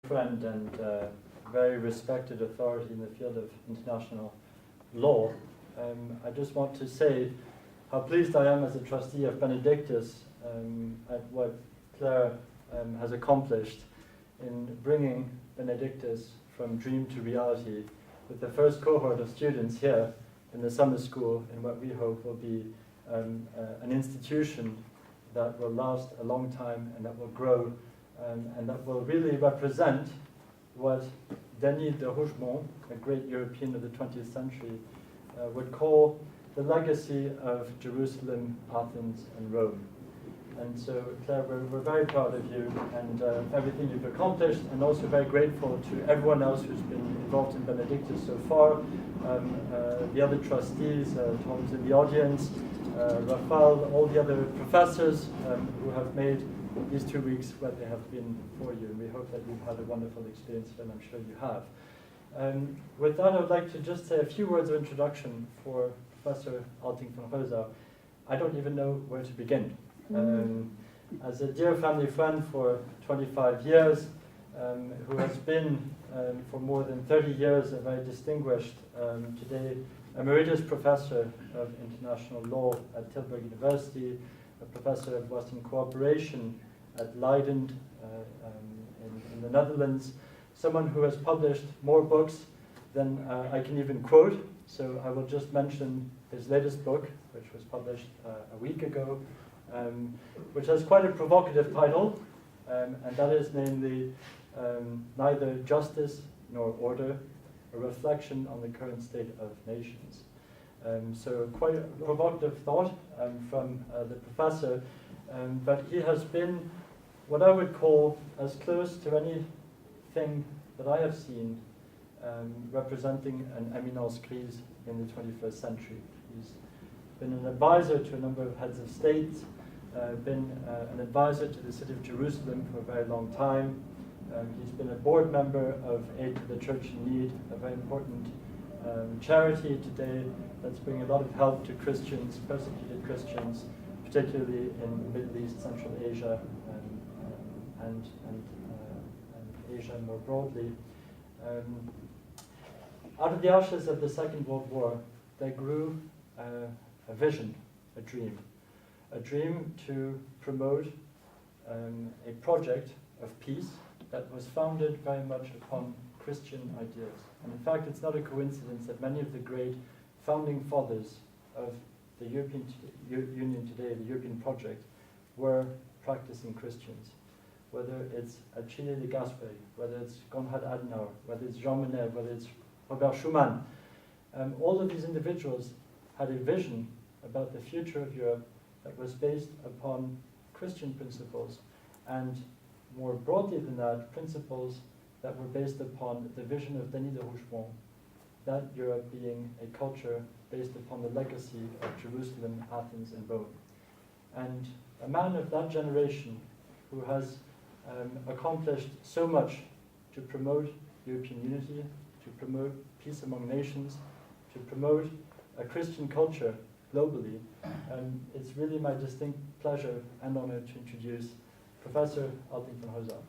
friend and very respected authority in the field of international law. I just want to say how pleased I am as a trustee of Benedictus at what Claire has accomplished in bringing Benedictus from dream to reality with the first cohort of students here in the summer school in what we hope will be an institution that will last a long time and that will grow and that will really represent what Denis de Rougemont, a great European of the 20th century, would call the legacy of Jerusalem, Athens, and Rome. And so, Claire, we're very proud of you and everything you've accomplished, and also very grateful to everyone else who's been involved in Benedictus so far, the other trustees, Tom's in the audience, Rafael, all the other professors who have made these 2 weeks what they have been for you. And we hope that you've had a wonderful experience, and I'm sure you have. With that, I would like to just say a few words of introduction for Professor Alting von Geusau. I don't even know where to begin. As a dear family friend for 25 years, who has been for more than 30 years a very distinguished, today emeritus professor of international law at Tilburg University, a professor of Western cooperation at Leiden in the Netherlands, someone who has published more books than I can even quote. So I will just mention his latest book, which was published a week ago, which has quite a provocative title, and that is namely Neither Justice Nor Order, a reflection on the current state of nations. So quite a provocative thought from the professor, but he has been what I would call as close to anything that I have seen representing an eminence grise in the 21st century. He's been an advisor to a number of heads of state, been an advisor to the city of Jerusalem for a very long time. He's been a board member of Aid to the Church in Need, a very important charity today that's bringing a lot of help to Christians, persecuted Christians, particularly in the Middle East, Central Asia, and Asia more broadly. Out of the ashes of the Second World War, there grew a vision, a dream to promote a project of peace that was founded very much upon Christian ideas. And in fact, it's not a coincidence that many of the great founding fathers of the European Union today, the European project, were practicing Christians. Whether it's Achille de Gasperi, whether it's Konrad Adenauer, whether it's Jean Monnet, whether it's Robert Schumann, all of these individuals had a vision about the future of Europe that was based upon Christian principles, and more broadly than that, principles that were based upon the vision of Denis de Rougemont, that Europe being a culture based upon the legacy of Jerusalem, Athens, and Rome. And a man of that generation who has accomplished so much to promote European unity, to promote peace among nations, to promote a Christian culture globally, it's really my distinct pleasure and honor to introduce Professor Alting von Geusau.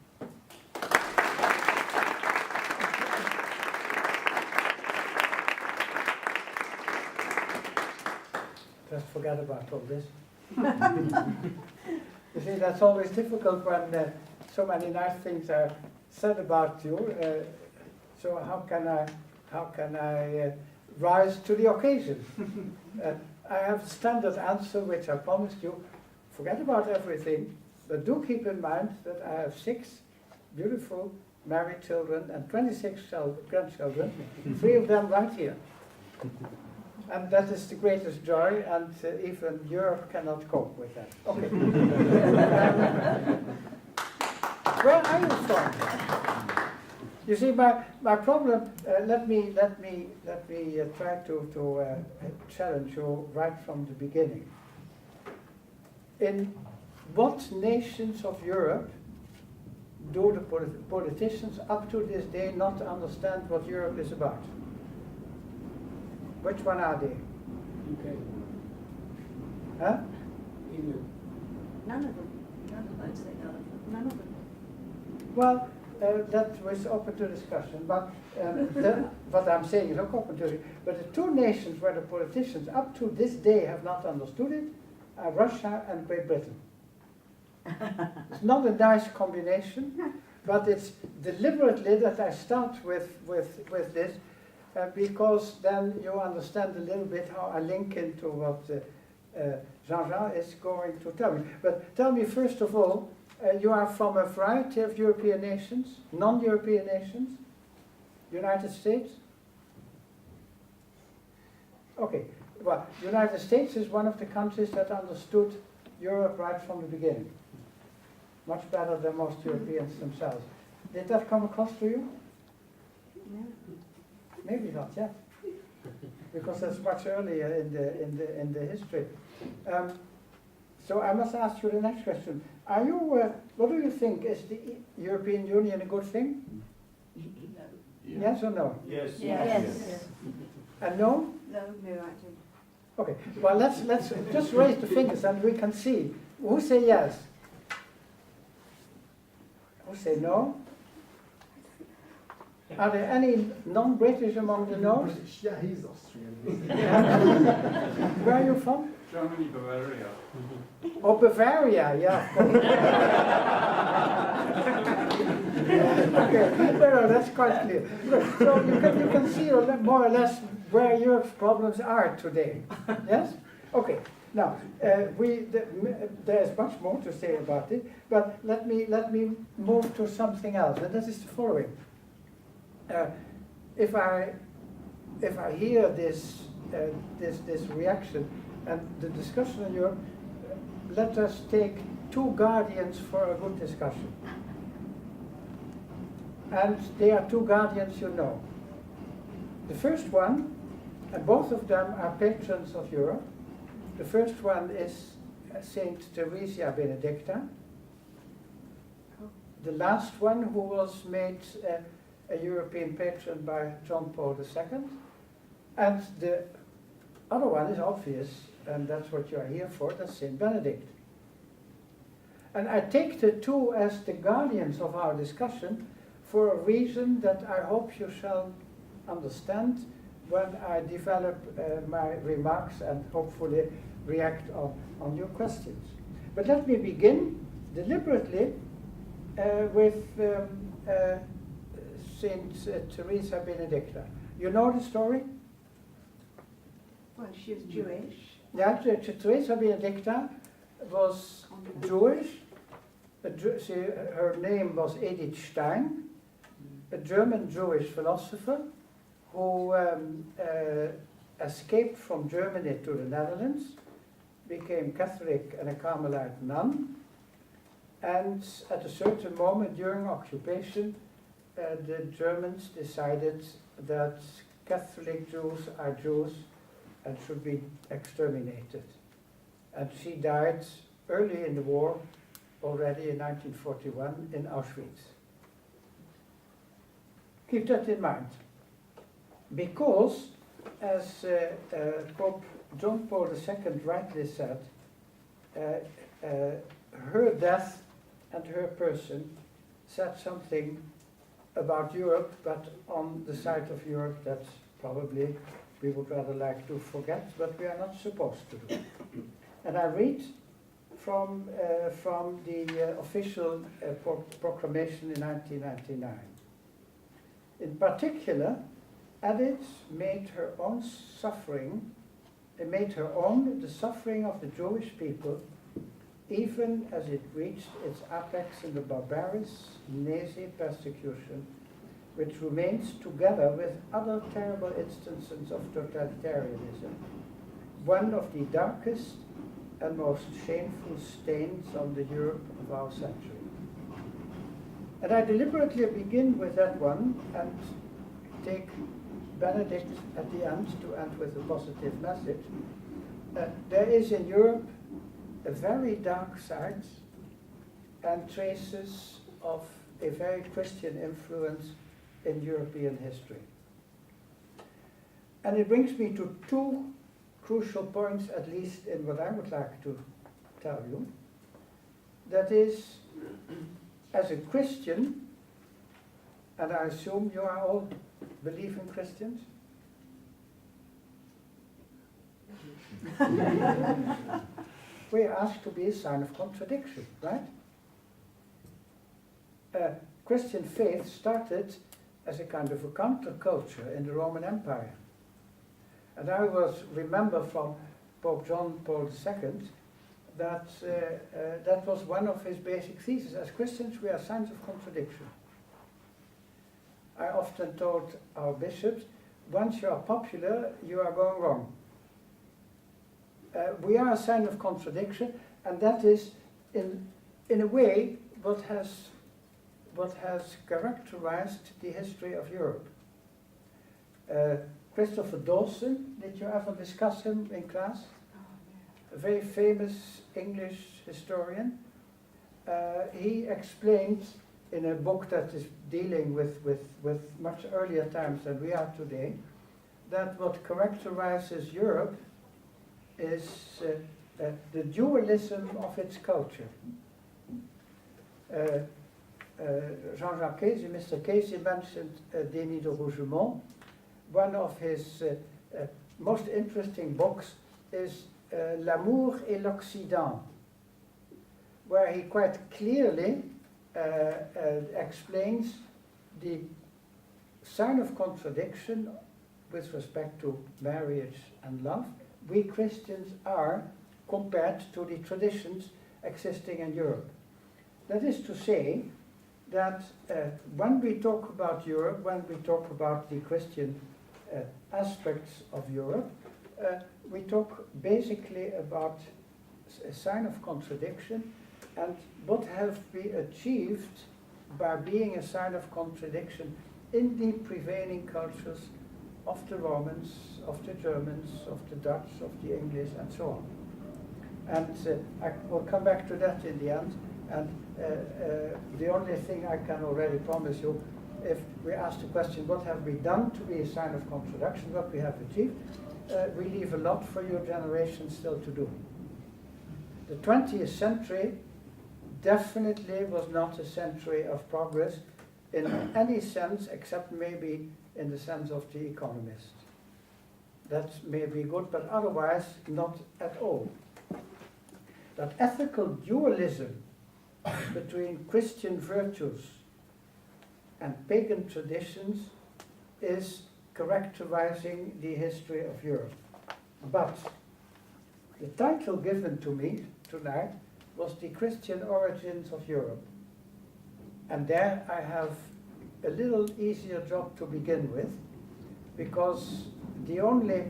Just forget about all this. You see, that's always difficult when so many nice things are said about you. So how can I rise to the occasion? I have a standard answer which I promised you. Forget about everything, but do keep in mind that I have 6 beautiful married children and 26 grandchildren, 3 of them right here. And that is the greatest joy, and even Europe cannot cope with that. Okay. Where are you from? You see, my problem. Let me try to challenge you right from the beginning. In what nations of Europe do the politicians up to this day not understand what Europe is about? Which one are they? UK. Huh? EU. None of them. None of them. I'd say none of them. None of them. Well, that was open to discussion, but what I'm saying is not open to it. But the two nations where the politicians up to this day have not understood it are Russia and Great Britain. It's not a nice combination, but it's deliberately that I start with this, because then you understand a little bit how I link into what Jean-Jean is going to tell me. But tell me first of all, you are from a variety of European nations, non-European nations, United States? Okay, well, United States is one of the countries that understood Europe right from the beginning. Much better than most Europeans themselves. Did that come across to you? No. Maybe not yet, because that's much earlier in the history. So I must ask you the next question. Are you? What do you think? Is the European Union a good thing? Yeah. Yes or no? Yes. Yes. And no? No, actually. Okay. Well, let's just raise the fingers and we can see who say yes. Who say no? Are there any non-British among the no's? Yeah, he's Austrian. Where are you from? Germany, Bavaria. Oh, Bavaria, yeah. Okay, no, that's quite clear. So you can see more or less where Europe's problems are today. Yes? Okay. Now, there's much more to say about it, but let me move to something else, and this is the following. If I hear this reaction and the discussion in Europe, let us take two guardians for a good discussion. And they are two guardians you know. The first one, and both of them are patrons of Europe. The first one is Saint Teresa Benedicta. The last one who was made a European patron by John Paul II. And the other one is obvious, and that's what you are here for, that's Saint Benedict. And I take the two as the guardians of our discussion for a reason that I hope you shall understand when I develop my remarks and hopefully react on your questions. But let me begin deliberately with Saint Teresa Benedicta. You know the story? Well, she was Jewish. Yeah, Teresa Benedicta was Jewish. Her name was Edith Stein, a German Jewish philosopher who escaped from Germany to the Netherlands, became Catholic and a Carmelite nun, and at a certain moment during occupation, the Germans decided that Catholic Jews are Jews and should be exterminated. And she died early in the war, already in 1941, in Auschwitz. Keep that in mind. Because, as Pope John Paul II rightly said, her death and her person said something about Europe, but on the side of Europe that probably we would rather like to forget, but we are not supposed to do. And I read from the official proclamation in 1999. In particular, Edith made her own suffering, the suffering of the Jewish people, even as it reached its apex in the barbarous Nazi persecution, which remains together with other terrible instances of totalitarianism, one of the darkest and most shameful stains on the Europe of our century. And I deliberately begin with that one and take Benedict at the end to end with a positive message. There is in Europe a very dark side and traces of a very Christian influence in European history. And it brings me to two crucial points, at least in what I would like to tell you. That is, as a Christian, And I assume you are all believing Christians? We are asked to be a sign of contradiction, right? Christian faith started as a kind of a counterculture in the Roman Empire. And I remember from Pope John Paul II that that was one of his basic theses. As Christians, we are signs of contradiction. I often told our bishops, once you are popular, you are going wrong. We are a sign of contradiction, and that is, in a way, what has characterized the history of Europe. Christopher Dawson, did you ever discuss him in class? A very famous English historian. He explained in a book that is dealing with much earlier times than we are today, that what characterizes Europe is the dualism of its culture. Jean-Jacques Casey, Mr. Casey mentioned Denis de Rougemont. One of his most interesting books is L'amour et l'Occident, where he quite clearly explains the sign of contradiction with respect to marriage and love we Christians are compared to the traditions existing in Europe. That is to say that when we talk about Europe, when we talk about the Christian aspects of Europe, we talk basically about a sign of contradiction and what have we achieved by being a sign of contradiction in the prevailing cultures of the Romans, of the Germans, of the Dutch, of the English, and so on. And I will come back to that in the end. And the only thing I can already promise you, if we ask the question, what have we done to be a sign of contradiction, what we have achieved, we leave a lot for your generation still to do. The 20th century definitely was not a century of progress in any sense, except maybe in the sense of the economist. That may be good, but otherwise not at all. That ethical dualism between Christian virtues and pagan traditions is characterizing the history of Europe. But the title given to me tonight was The Christian Origins of Europe. And there I have a little easier job to begin with, because the only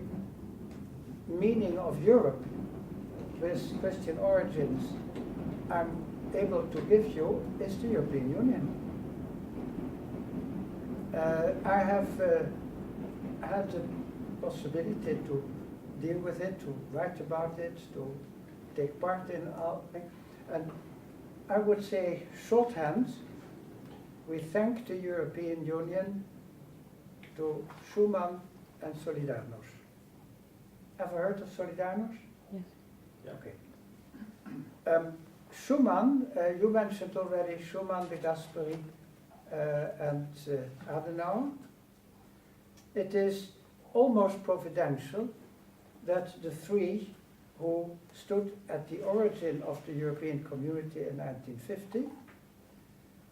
meaning of Europe with Christian origins I'm able to give you is the European Union. I have had the possibility to deal with it, to write about it, to take part in all things. And I would say, shorthand, we thank the European Union to Schumann and Solidarność. Ever heard of Solidarność? Yes. Yeah. Okay. Schumann, you mentioned already Schumann, de Gasperi, and Adenauer. It is almost providential that the three who stood at the origin of the European community in 1950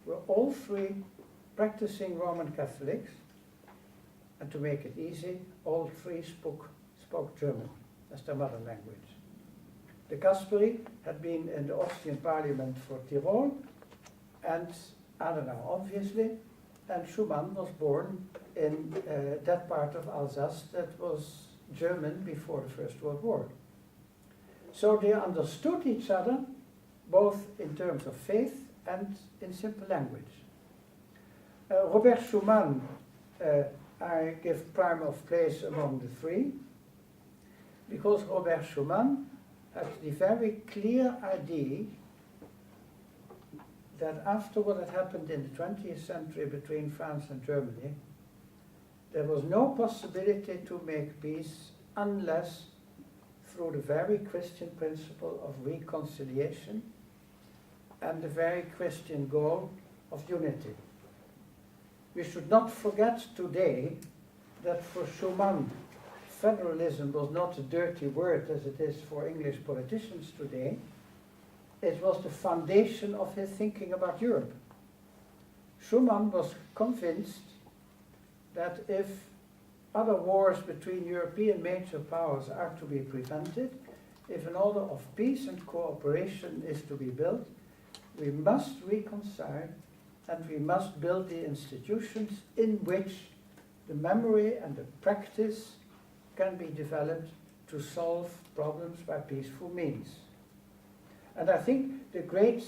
were all three practicing Roman Catholics, and to make it easy, all three spoke German as their mother language. De Gasperi had been in the Austrian parliament for Tyrol, and Adenauer obviously, and Schumann was born in that part of Alsace that was German before the First World War. So they understood each other, both in terms of faith and in simple language. Robert Schumann, I give prime of place among the three, because Robert Schumann had the very clear idea that after what had happened in the 20th century between France and Germany, there was no possibility to make peace unless through the very Christian principle of reconciliation and the very Christian goal of unity. we should not forget today that for Schumann, federalism was not a dirty word as it is for English politicians today. It was the foundation of his thinking about Europe. Schumann was convinced that if other wars between European major powers are to be prevented, if an order of peace and cooperation is to be built, we must reconcile and we must build the institutions in which the memory and the practice can be developed to solve problems by peaceful means. And I think the great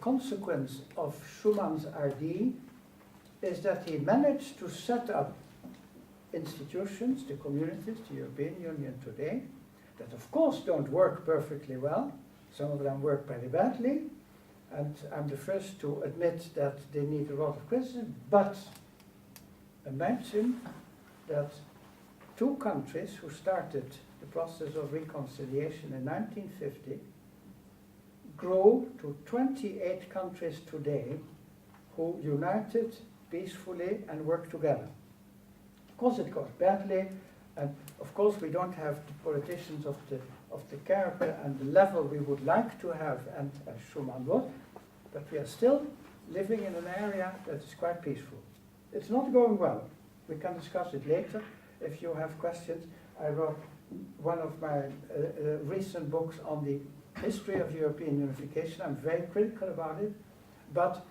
consequence of Schumann's idea is that he managed to set up institutions, the communities, the European Union today, that of course don't work perfectly well. Some of them work very badly, and I'm the first to admit that they need a lot of criticism, but imagine that two countries who started the process of reconciliation in 1950 grew to 28 countries today who united peacefully and work together. Of course it goes badly, and of course we don't have the politicians of the character and the level we would like to have, and as Schumann was, but we are still living in an area that is quite peaceful. It's not going well. We can discuss it later if you have questions. I wrote one of my recent books on the history of European unification. I'm very critical about it, but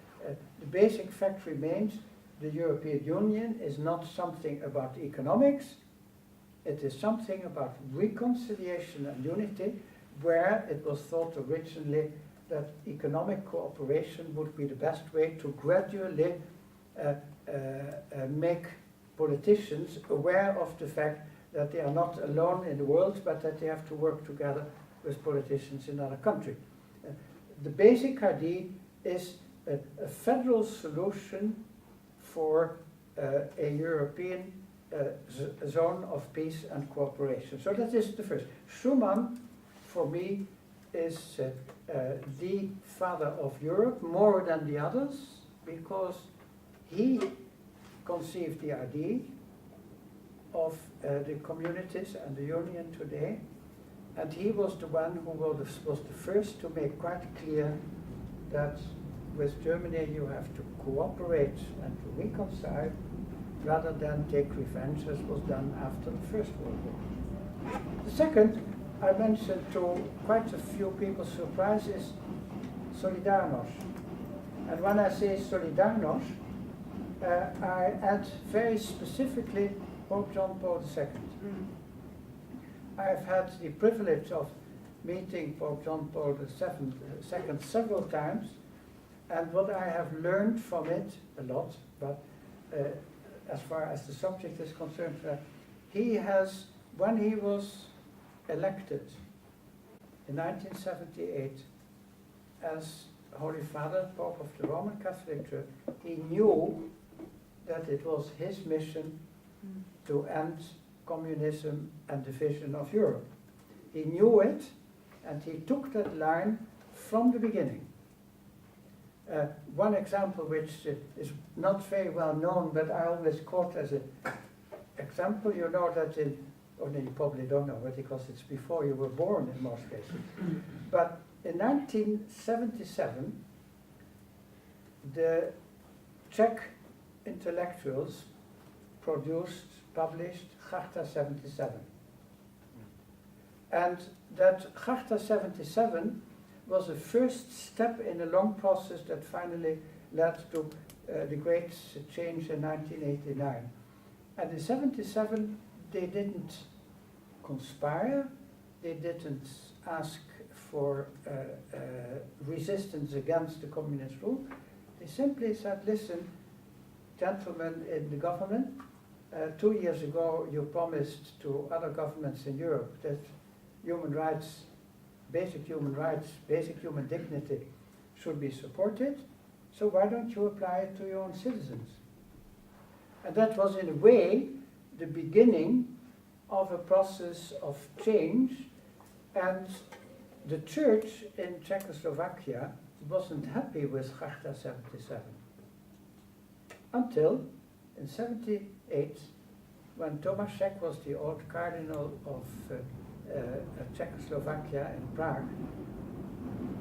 the basic fact remains: the European Union is not something about economics. It is something about reconciliation and unity, where it was thought originally that economic cooperation would be the best way to gradually make politicians aware of the fact that they are not alone in the world, but that they have to work together with politicians in other countries. The basic idea is a federal solution for a European zone of peace and cooperation. So that is the first. Schumann, for me, is the father of Europe more than the others, because he conceived the idea of the communities and the union today, and he was the one who was the first to make quite clear that with Germany you have to cooperate and to reconcile rather than take revenge, as was done after the First World War. The second, I mentioned to quite a few people's surprise, is Solidarność. And when I say Solidarność, I add very specifically Pope John Paul II. I've had the privilege of meeting Pope John Paul II several times, and what I have learned from it, a lot, but as far as the subject is concerned, he has, when he was elected in 1978 as Holy Father, Pope of the Roman Catholic Church, he knew that it was his mission to end communism and division of Europe. He knew it, and he took that line from the beginning. One example which is not very well known, but I always quote as an example, you know that in, or no, you probably don't know it because it's before you were born in most cases, but in 1977, the Czech intellectuals published Charta 77. And that Charta 77 was the first step in a long process that finally led to the great change in 1989. And in 77, they didn't conspire, they didn't ask for resistance against the communist rule. They simply said, listen, gentlemen in the government, 2 years ago you promised to other governments in Europe that human rights, basic human dignity should be supported, so why don't you apply it to your own citizens? And that was in a way the beginning of a process of change, and the church in Czechoslovakia wasn't happy with Charta 77. until in 78, when Tomaszek was the old cardinal of Czechoslovakia in Prague,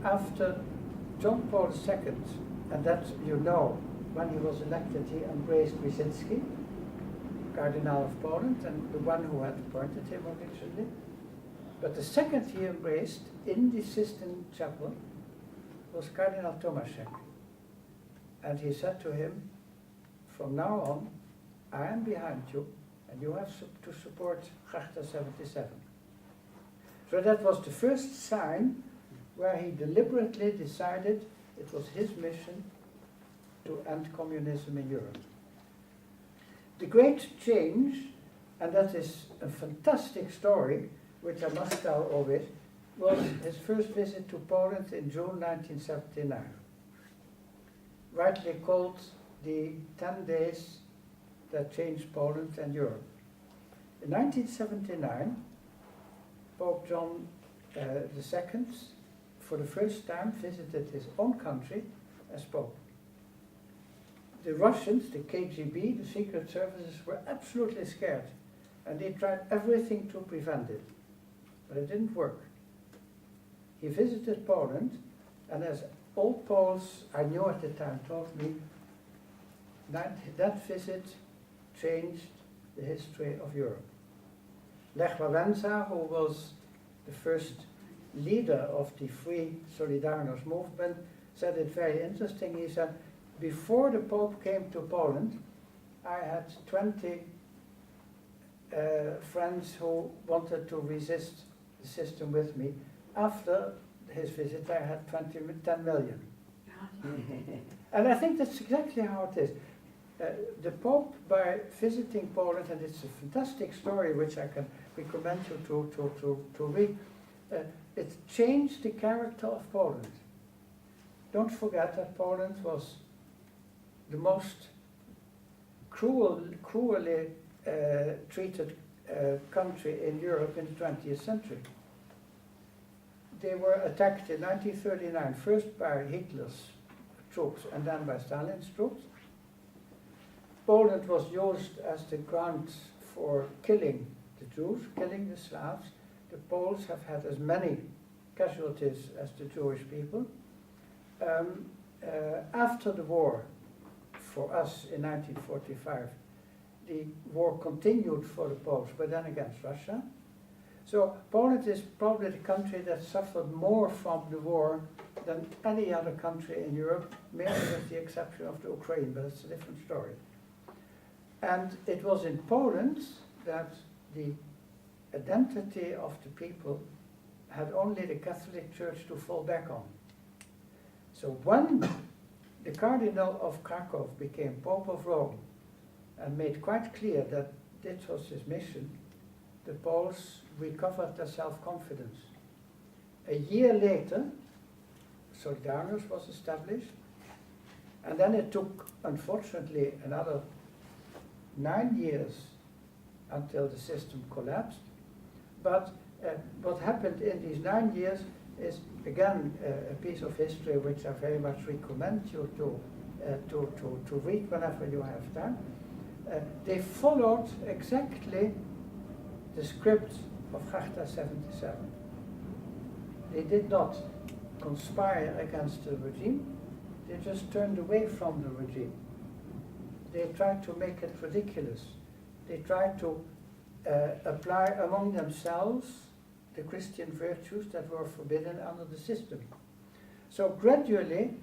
after John Paul II, and that you know, when he was elected, he embraced Wyszynski, Cardinal of Poland, and the one who had appointed him originally. But the second he embraced in the Sistine Chapel was Cardinal Tomaszek. And he said to him, from now on, I am behind you, and you have to support Charta 77. So that was the first sign where he deliberately decided it was his mission to end communism in Europe. The great change, and that is a fantastic story, which I must tell always, was his first visit to Poland in June 1979, rightly called the 10 days that changed Poland and Europe. In 1979, Pope John II, for the first time, visited his own country as Pope. The Russians, the KGB, the secret services, were absolutely scared, and they tried everything to prevent it, but it didn't work. He visited Poland, and as all Poles I knew at the time told me, that visit changed the history of Europe. Lech Wałęsa, who was the first leader of the Free Solidarność movement, said it very interesting. He said, before the Pope came to Poland, I had 20 friends who wanted to resist the system with me. After his visit, I had 10 million. And I think that's exactly how it is. The Pope, by visiting Poland, and it's a fantastic story which I can recommend you to read, it changed the character of Poland. Don't forget that Poland was the most cruelly treated country in Europe in the 20th century. They were attacked in 1939, first by Hitler's troops and then by Stalin's troops. Poland was used as the ground for killing the Jews, killing the Slavs. The Poles have had as many casualties as the Jewish people. After the war, for us in 1945, the war continued for the Poles, but then against Russia. So Poland is probably the country that suffered more from the war than any other country in Europe, maybe with the exception of the Ukraine, but it's a different story. And it was in Poland that the identity of the people had only the Catholic Church to fall back on. So when the Cardinal of Krakow became Pope of Rome and made quite clear that this was his mission, the Poles recovered their self-confidence. A year later, Solidarność was established, and then it took, unfortunately, another 9 years until the system collapsed. But what happened in these 9 years is, again, a piece of history which I very much recommend you to read whenever you have time. They followed exactly the script of Charta 77. They did not conspire against the regime, they just turned away from the regime. They tried to make it ridiculous. They tried to apply among themselves the Christian virtues that were forbidden under the system. So gradually,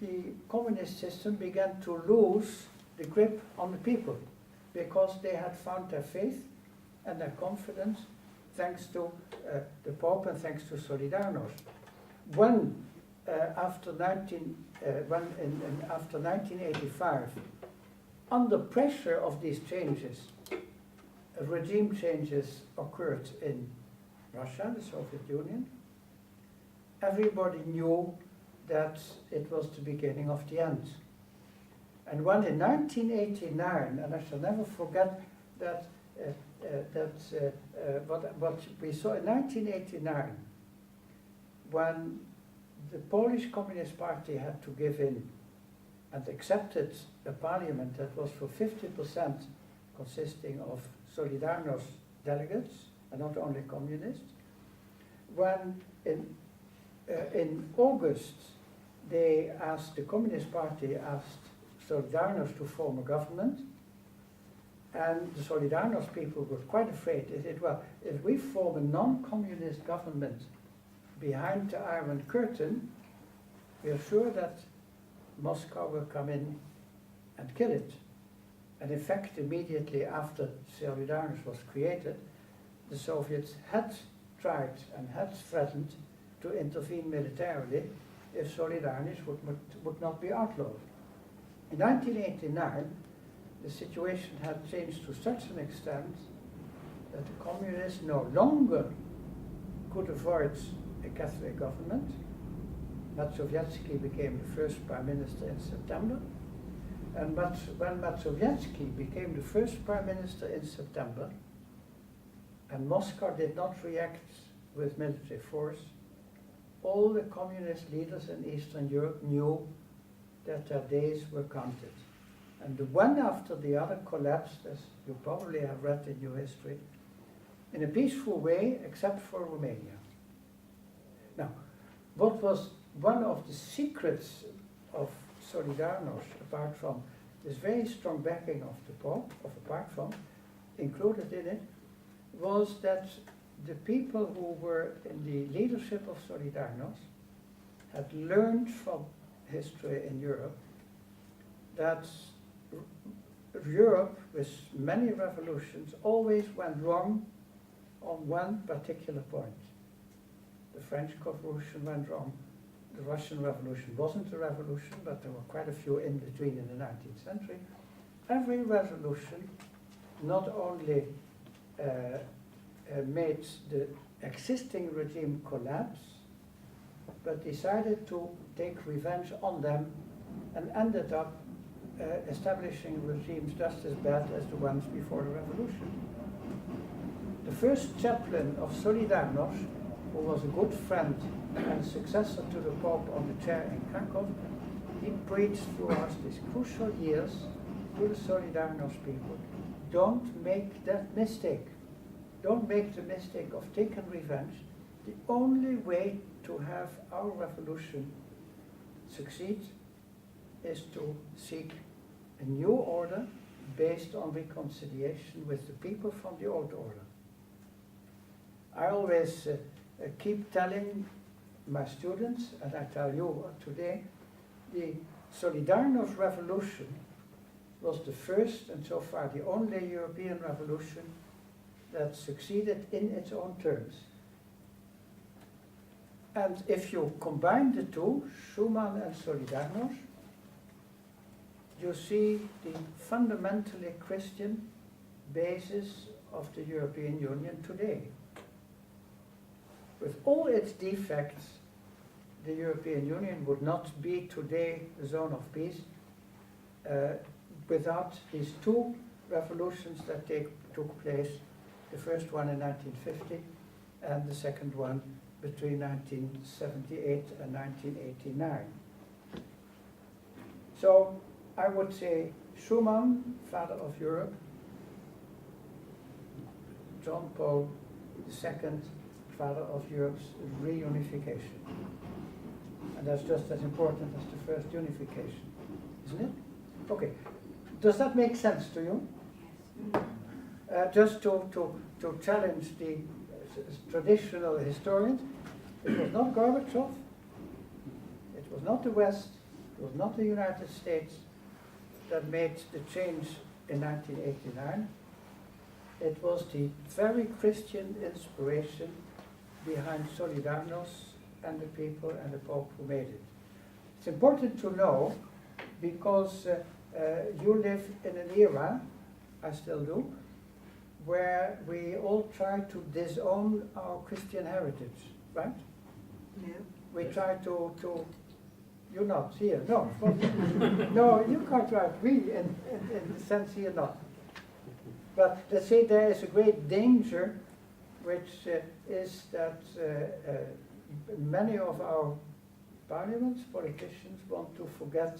the communist system began to lose the grip on the people because they had found their faith and their confidence thanks to the Pope and thanks to Solidarność. When after 1985, under pressure of these changes, regime changes occurred in Russia, the Soviet Union. Everybody knew that it was the beginning of the end. And when in 1989, and I shall never forget that what we saw in 1989, when the Polish Communist Party had to give in and accepted a parliament that was for 50% consisting of Solidarność delegates, and not only communists. When in August the Communist Party asked Solidarność to form a government, and the Solidarność people were quite afraid. They said, well, if we form a non-communist government behind the Iron Curtain, we are sure that Moscow will come in and kill it. And in fact, immediately after Solidarność was created, the Soviets had tried and had threatened to intervene militarily if Solidarność would not be outlawed. In 1989, the situation had changed to such an extent that the communists no longer could avoid a Catholic government. Mazowiecki became the first prime minister in September. And when Mazowiecki became the first prime minister in September, and Moscow did not react with military force, all the communist leaders in Eastern Europe knew that their days were counted. And the one after the other collapsed, as you probably have read in your history, in a peaceful way, except for Romania. Now, what was one of the secrets of Solidarność, apart from this very strong backing of the Pope, included in it, was that the people who were in the leadership of Solidarność had learned from history in Europe that Europe, with many revolutions, always went wrong on one particular point. The French Revolution went wrong. The Russian Revolution wasn't a revolution, but there were quite a few in between in the 19th century. Every revolution not only made the existing regime collapse, but decided to take revenge on them and ended up establishing regimes just as bad as the ones before the revolution. The first chaplain of Solidarność, who was a good friend and successor to the Pope on the chair in Krakow, he preached throughout these crucial years to the Solidarność people, don't make that mistake. Don't make the mistake of taking revenge. The only way to have our revolution succeed is to seek a new order based on reconciliation with the people from the old order. I always keep telling my students, and I tell you today, the Solidarność revolution was the first and so far the only European revolution that succeeded in its own terms. And if you combine the two, Schumann and Solidarność, you see the fundamentally Christian basis of the European Union today. With all its defects, the European Union would not be today a zone of peace without these two revolutions that took place, the first one in 1950 and the second one between 1978 and 1989. So I would say Schumann, father of Europe, John Paul II, father of Europe's reunification. And that's just as important as the first unification, isn't it? Okay, does that make sense to you? Just to challenge the traditional historians, it was not Gorbachev, it was not the West, it was not the United States that made the change in 1989. It was the very Christian inspiration behind Solidarność and the people and the Pope who made it. It's important to know because you live in an era, I still do, where we all try to disown our Christian heritage, right? No. We try to you're not here, no. No, you can't write we in the sense here not. But let's say there is a great danger, which is that many of our parliaments, politicians want to forget